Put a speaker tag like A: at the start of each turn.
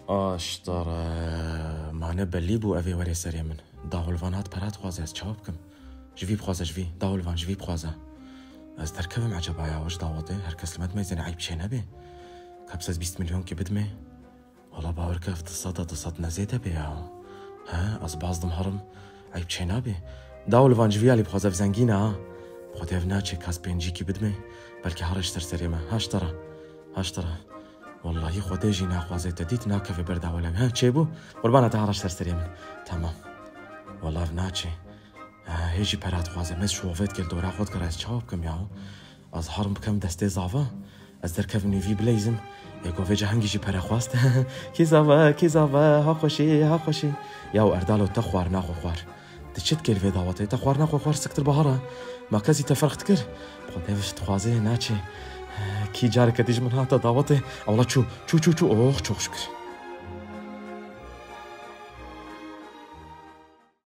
A: آشتر ما نبلی بو اوی وری سری من داولوانات پرات خوازه از چاپ کم جوی بخوازه جوی داولوان جوی بخوازه از ترکبم عجبا یا وش داوته هر کس لمد میزن عیب چه نبی كابسة 20 مليون كي بدمي والله باور كيف تصد نزيته بيها ها از باز دم هرم عيب شي نابي داول فانجفيالي بخوزف زنگينا بخوتيف ناتشي كاس بينجي كي بدمي بلكي هرش ترسريما هاش ترى والله خودي جينا خوازيته ديت ناكفي برداولم ها تشيبو قربانا تهرش ترسريما تمام والله فناتشي هيجي برات خوازه مس شوفت كل دورا خود كراس چاوب كم ياو از هرم بكم دستي زافا از در کفنی وی بلیزم یکو جهنگیشی پرخواست کی زاوا ها خوشی یا اردالو تخوار ناخو خوار تشت کل وی دعوته تخوار ناخو خوار سکتر بهارا ما کسی تفرقت کر خودش تخوازه ناچه کی جار کدیج من هاتا دعوته اولا چو اوه چوخ شکر